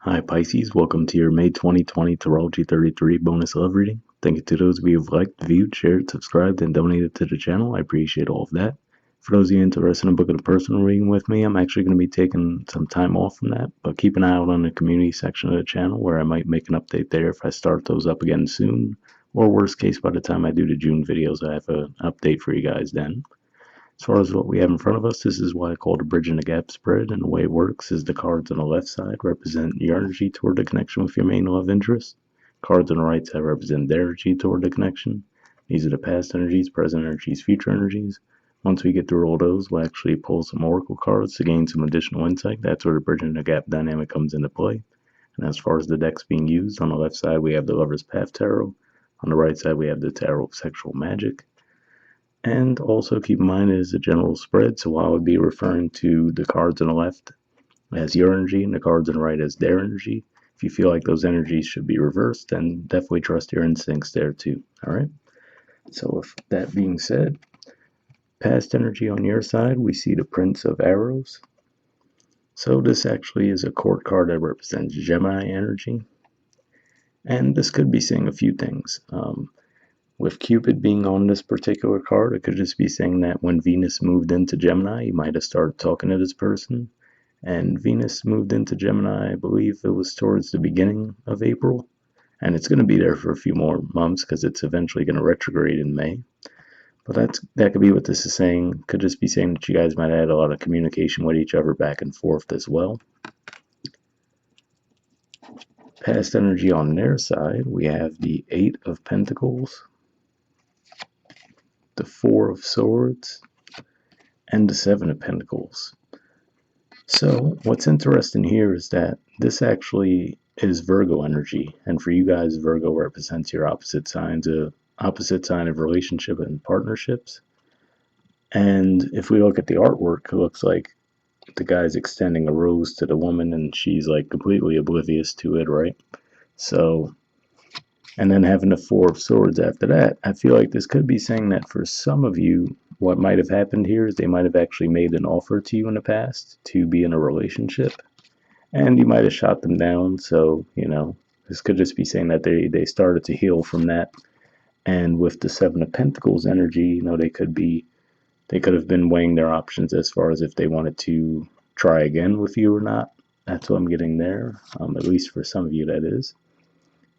Hi Pisces, welcome to your May 2020 Astrology 33 bonus love reading. Thank you to those of you who've liked, viewed, shared, subscribed, and donated to the channel. I appreciate all of that. For those of you interested in booking a personal reading with me, I'm actually going to be taking some time off from that, but keep an eye out on the community section of the channel where I might make an update there if I start those up again soon, or worst case, by the time I do the June videos, I have an update for you guys then. As far as what we have in front of us, this is what I call the bridge and the gap spread, and the way it works is the cards on the left side represent your energy toward the connection with your main love interest. Cards on the right side represent their energy toward the connection. These are the past energies, present energies, future energies. Once we get through all those, we'll actually pull some oracle cards to gain some additional insight. That's where the bridge and the gap dynamic comes into play. And as far as the decks being used, on the left side we have the Lover's Path Tarot. On the right side we have the Tarot of Sexual Magic. And also keep in mind it is a general spread, so I would be referring to the cards on the left as your energy and the cards on the right as their energy. If you feel like those energies should be reversed, then definitely trust your instincts there too. Alright? So with that being said, past energy on your side, we see the Prince of Arrows. So this actually is a court card that represents Gemini energy. And this could be saying a few things. With Cupid being on this particular card, it could just be saying that when Venus moved into Gemini, you might have started talking to this person. And Venus moved into Gemini, I believe it was towards the beginning of April. And it's going to be there for a few more months because it's eventually going to retrograde in May. But that could be what this is saying. Could just be saying that you guys might have had a lot of communication with each other back and forth as well. Past energy on their side, we have the Eight of Pentacles, the Four of Swords, and the Seven of Pentacles. So what's interesting here is that this actually is Virgo energy, and for you guys, Virgo represents your opposite sign of relationship and partnerships. And if we look at the artwork, it looks like the guy's extending a rose to the woman and she's like completely oblivious to it, right? So, and then having the Four of Swords after that, I feel like this could be saying that for some of you, what might have happened here is they might have actually made an offer to you in the past to be in a relationship, and you might have shot them down. So, this could just be saying that they started to heal from that. And with the Seven of Pentacles energy, they could have been weighing their options as far as if they wanted to try again with you or not. That's what I'm getting there, at least for some of you, that is.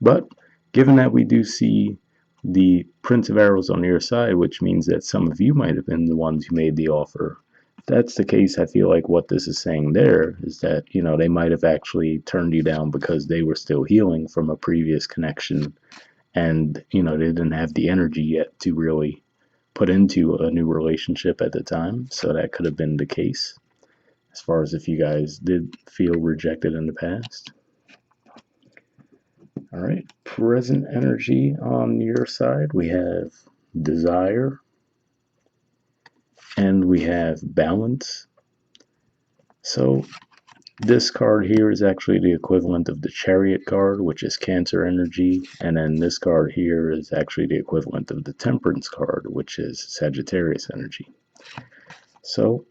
But given that we do see the Prince of Arrows on your side, which means that some of you might have been the ones who made the offer. If that's the case, I feel like what this is saying there is that, they might have actually turned you down because they were still healing from a previous connection, and, they didn't have the energy yet to really put into a new relationship at the time. So that could have been the case as far as if you guys did feel rejected in the past. All right, present energy on your side, we have desire and we have balance. So this card here is actually the equivalent of the Chariot card, which is Cancer energy, and then this card here is actually the equivalent of the Temperance card, which is Sagittarius energy. So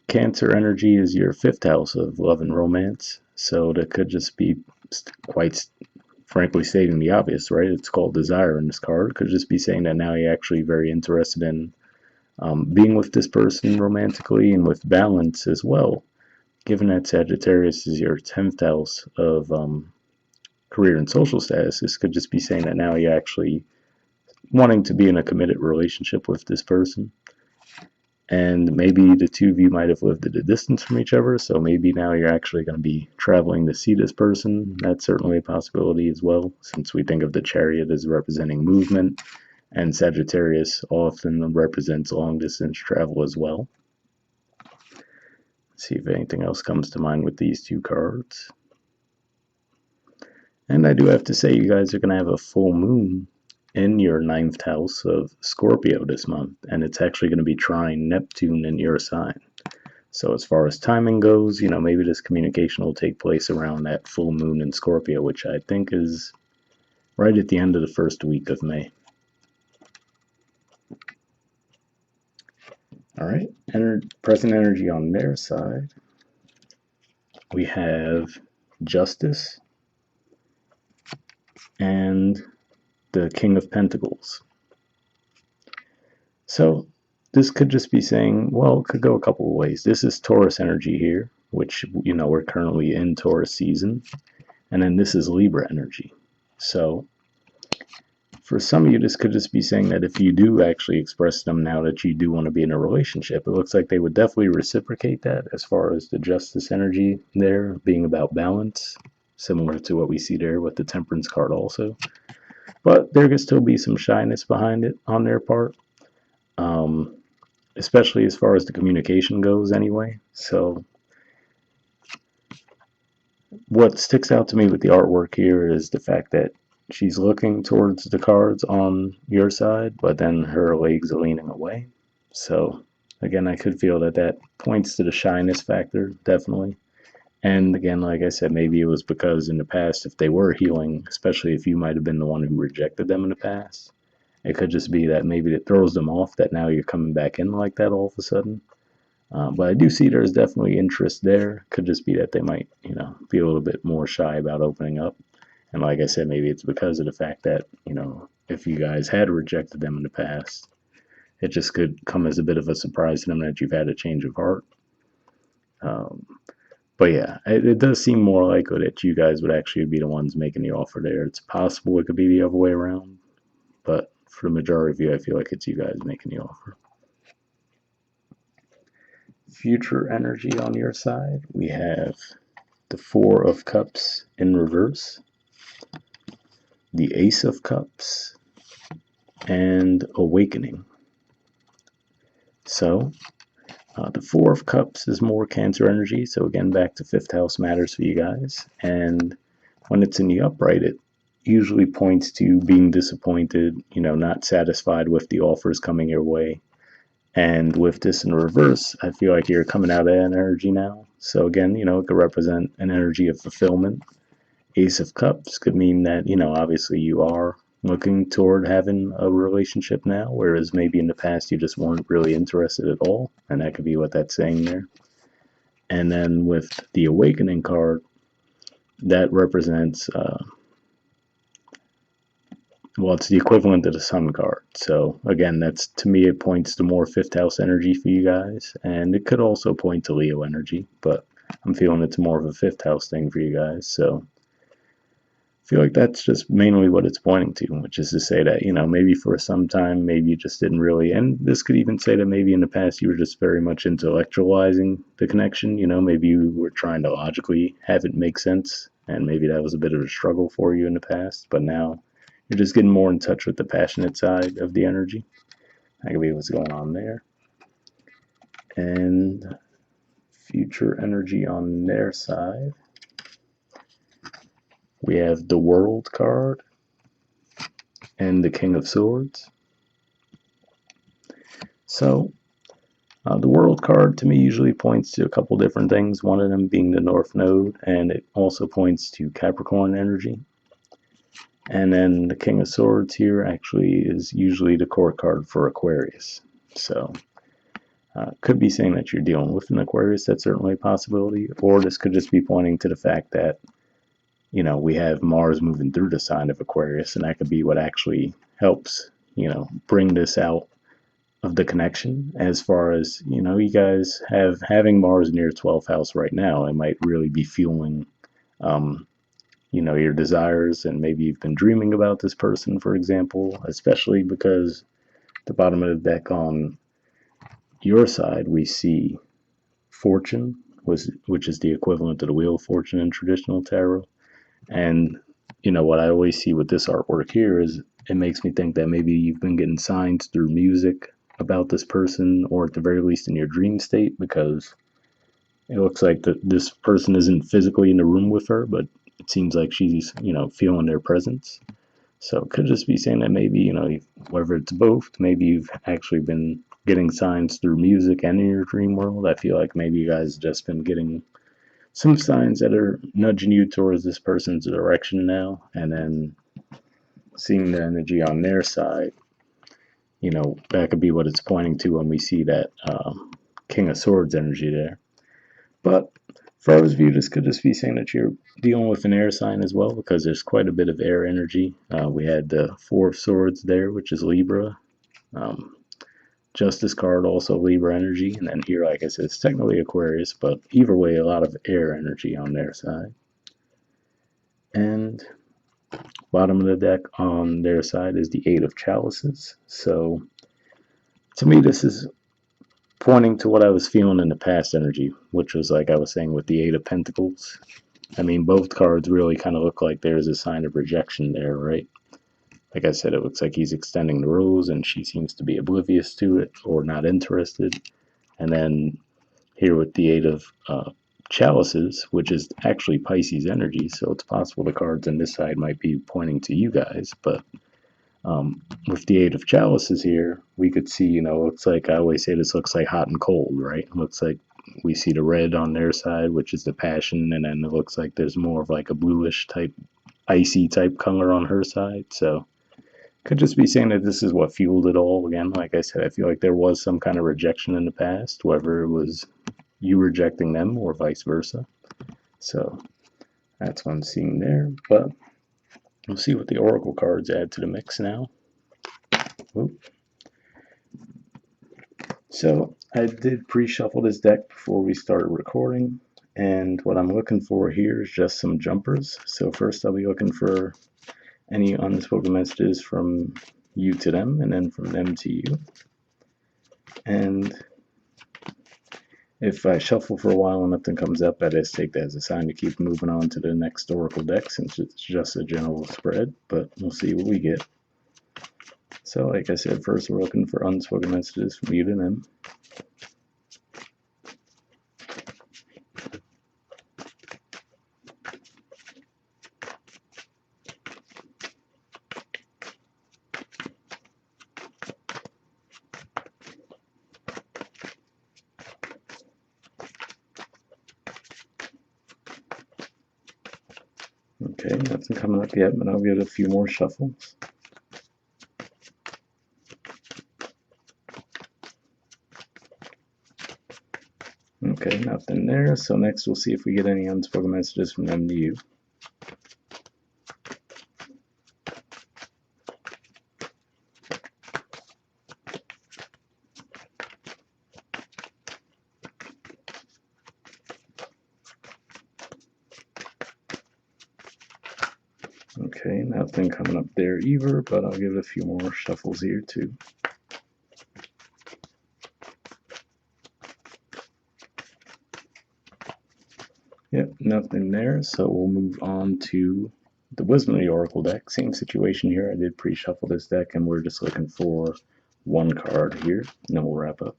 Cancer energy is your fifth house of love and romance, so that could just be quite frankly stating the obvious, right? It's called desire in this card. It could just be saying that now you're actually very interested in being with this person romantically, and with balance as well. Given that Sagittarius is your 10th house of career and social status, this could just be saying that now you're actually wanting to be in a committed relationship with this person. And maybe the two of you might have lived at a distance from each other, so maybe now you're actually going to be traveling to see this person. That's certainly a possibility as well, since we think of the Chariot as representing movement, and Sagittarius often represents long-distance travel as well. Let's see if anything else comes to mind with these two cards. And I do have to say, you guys are going to have a full moon in your 9th house of Scorpio this month, and it's actually going to be trine Neptune in your sign. So as far as timing goes, maybe this communication will take place around that full moon in Scorpio, which I think is right at the end of the first week of May. All right, present energy on their side, we have Justice, and the King of Pentacles. So this could just be saying, well, it could go a couple of ways. This is Taurus energy here, which, we're currently in Taurus season. And then this is Libra energy. So for some of you, this could just be saying that if you do actually express them now that you do want to be in a relationship, it looks like they would definitely reciprocate that, as far as the Justice energy there being about balance, similar to what we see there with the Temperance card also. But there could still be some shyness behind it on their part, especially as far as the communication goes anyway. So what sticks out to me with the artwork here is the fact that she's looking towards the cards on your side, but then her legs are leaning away. So again, I could feel that that points to the shyness factor, definitely. And again, like I said, maybe it was because in the past, if they were healing, especially if you might have been the one who rejected them in the past, it could just be that maybe it throws them off that now you're coming back in like that all of a sudden. But I do see there's definitely interest there. Could just be that they might, be a little bit more shy about opening up. And like I said, maybe it's because of the fact that, if you guys had rejected them in the past, it just could come as a bit of a surprise to them that you've had a change of heart. But yeah, it does seem more likely that you guys would actually be the ones making the offer there. It's possible it could be the other way around, but for the majority of you, I feel like it's you guys making the offer. Future energy on your side, we have the Four of Cups in reverse, the Ace of Cups, and Awakening. So the Four of Cups is more Cancer energy, so again, back to fifth house matters for you guys. And when it's in the upright, it usually points to being disappointed, not satisfied with the offers coming your way. And with this in reverse, I feel like you're coming out of that energy now. So again, it could represent an energy of fulfillment. Ace of Cups could mean that, obviously you are looking toward having a relationship now, whereas maybe in the past you just weren't really interested at all. And that could be what that's saying there. And then with the Awakening card, that represents, well, it's the equivalent of the Sun card. So again, that's, to me, it points to more fifth house energy for you guys. And it could also point to Leo energy, but I'm feeling it's more of a fifth house thing for you guys. So I feel like that's just mainly what it's pointing to, which is to say that, maybe for some time, maybe you just didn't really, and this could even say that maybe in the past you were just very much intellectualizing the connection, maybe you were trying to logically have it make sense, and maybe that was a bit of a struggle for you in the past, but now you're just getting more in touch with the passionate side of the energy. That could be what's going on there. And future energy on their side, we have the World card and the King of Swords. So the World card to me usually points to a couple different things, one of them being the North Node, and it also points to Capricorn energy. And then the King of Swords here actually is usually the court card for Aquarius. So could be saying that you're dealing with an Aquarius, that's certainly a possibility, or this could just be pointing to the fact that, we have Mars moving through the sign of Aquarius, and that could be what actually helps, bring this out of the connection. As far as, you guys having Mars near 12th house right now, it might really be fueling, your desires, and maybe you've been dreaming about this person, for example, especially because the bottom of the deck on your side, we see Fortune, which is the equivalent to the Wheel of Fortune in traditional tarot. And, what I always see with this artwork here is it makes me think that maybe you've been getting signs through music about this person, or at the very least in your dream state, because it looks like that this person isn't physically in the room with her, but it seems like she's, feeling their presence. So it could just be saying that maybe, whether it's both, maybe you've actually been getting signs through music and in your dream world. I feel like maybe you guys just been getting some signs that are nudging you towards this person's direction now, and then seeing the energy on their side, that could be what it's pointing to when we see that King of Swords energy there. But far as view, this could just be saying that you're dealing with an air sign as well, because there's quite a bit of air energy. We had the Four of Swords there, which is Libra. Um, Justice card, also Libra energy. And then here, like I said, it's technically Aquarius, but either way, a lot of air energy on their side. And bottom of the deck on their side is the Eight of Chalices. So to me, this is pointing to what I was feeling in the past energy, which was like I was saying with the Eight of Pentacles. I mean, both cards really kind of look like there's a sign of rejection there, right? Like I said, it looks like he's extending the rose and she seems to be oblivious to it or not interested. And then here with the Eight of Chalices, which is actually Pisces energy, so it's possible the cards on this side might be pointing to you guys, but with the Eight of Chalices here, we could see, looks like, I always say this looks like hot and cold, right? It looks like we see the red on their side, which is the passion, and then it looks like there's more of like a bluish type, icy type color on her side. So could just be saying that this is what fueled it all. Again, like I said, I feel like there was some kind of rejection in the past, whether it was you rejecting them or vice versa. So that's what I'm seeing there. But we'll see what the oracle cards add to the mix now. Oop. So I did pre-shuffle this deck before we started recording, and what I'm looking for here is just some jumpers. So first I'll be looking for any unspoken messages from you to them, and then from them to you. And if I shuffle for a while and nothing comes up, I just take that as a sign to keep moving on to the next oracle deck, since it's just a general spread, but we'll see what we get. So like I said, first we're looking for unspoken messages from you to them. Okay, nothing coming up yet, but I'll give it a few more shuffles. Okay, nothing there. So next we'll see if we get any unspoken messages from them to you. Okay, nothing coming up there either, but I'll give it a few more shuffles here too. Yep, nothing there, so we'll move on to the Wisdom of the Oracle deck. Same situation here. I did pre-shuffle this deck, and we're just looking for one card here, and then we'll wrap up.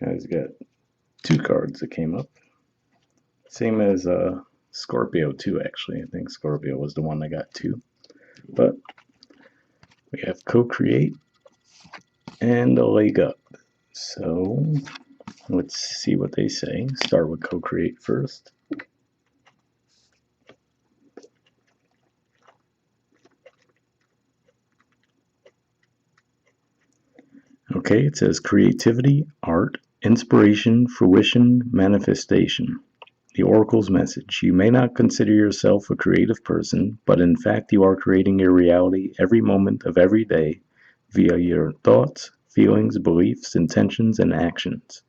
Guys got two cards that came up. Same as Scorpio too, actually. I think Scorpio was the one that got two. But we have co-create and a leg up. So let's see what they say. Start with co-create first. Okay, it says creativity, art, inspiration, fruition, manifestation. The Oracle's message. You may not consider yourself a creative person, but in fact you are creating your reality every moment of every day via your thoughts, feelings, beliefs, intentions, and actions.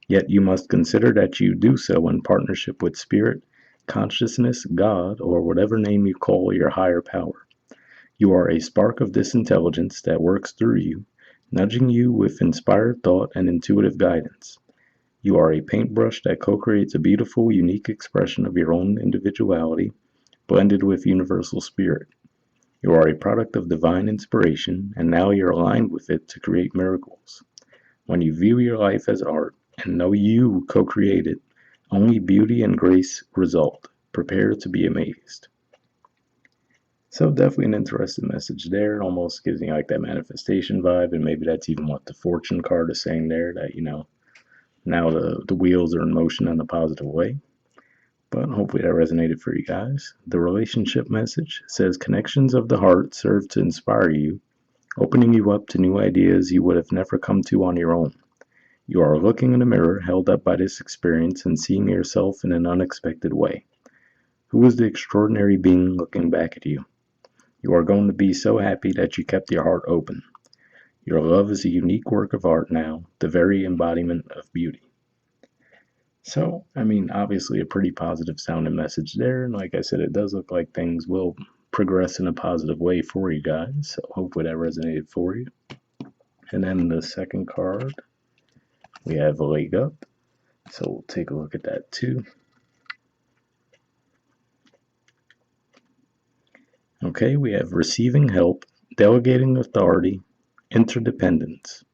Yet you must consider that you do so in partnership with spirit, consciousness, God, or whatever name you call your higher power. You are a spark of this intelligence that works through you, nudging you with inspired thought and intuitive guidance. You are a paintbrush that co-creates a beautiful, unique expression of your own individuality, blended with universal spirit. You are a product of divine inspiration, and now you're aligned with it to create miracles. When you view your life as art and know you co-create it, only beauty and grace result. Prepare to be amazed. So definitely an interesting message there. It almost gives me like that manifestation vibe, and maybe that's even what the fortune card is saying there, that now the wheels are in motion in a positive way. But hopefully that resonated for you guys. The relationship message says connections of the heart serve to inspire you, opening you up to new ideas you would have never come to on your own. You are looking in a mirror held up by this experience and seeing yourself in an unexpected way. Who is the extraordinary being looking back at you? You are going to be so happy that you kept your heart open. Your love is a unique work of art now, the very embodiment of beauty. So, I mean, obviously a pretty positive sounding message there. And like I said, it does look like things will progress in a positive way for you guys. So hopefully that resonated for you. And then the second card, we have a leg up. So we'll take a look at that too. Okay, we have receiving help, delegating authority, interdependence.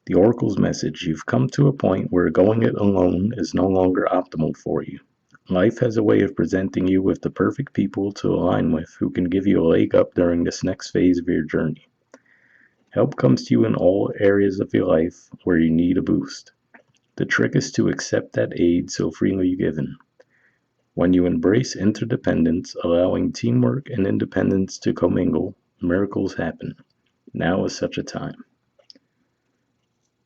The Oracle's message: you've come to a point where going it alone is no longer optimal for you. Life has a way of presenting you with the perfect people to align with who can give you a leg up during this next phase of your journey. Help comes to you in all areas of your life where you need a boost. The trick is to accept that aid so freely given. When you embrace interdependence, allowing teamwork and independence to commingle, miracles happen. Now is such a time.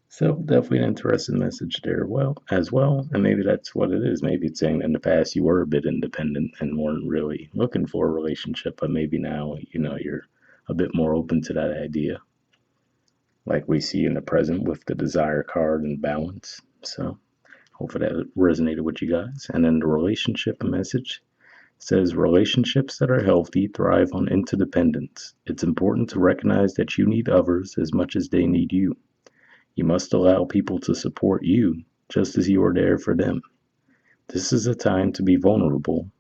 So definitely an interesting message there. Well, as well, and maybe that's what it is. Maybe it's saying in the past you were a bit independent and weren't really looking for a relationship, but maybe now you're a bit more open to that idea, like we see in the present with the desire card and balance. So hopefully that resonated with you guys. And then the relationship message says relationships that are healthy thrive on interdependence. It's important to recognize that you need others as much as they need you. You must allow people to support you just as you are there for them. This is a time to be vulnerable,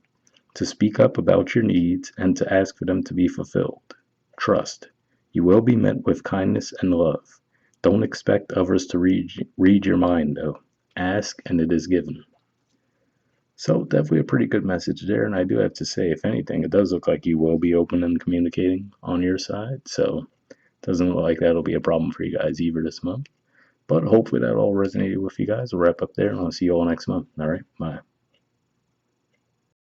to speak up about your needs, and to ask for them to be fulfilled. Trust. You will be met with kindness and love. Don't expect others to read your mind, though. Ask and it is given. So, definitely a pretty good message there. And I do have to say, if anything, it does look like you will be open and communicating on your side. So, it doesn't look like that'll be a problem for you guys either this month. But hopefully that all resonated with you guys. We'll wrap up there and I'll see you all next month. All right. Bye.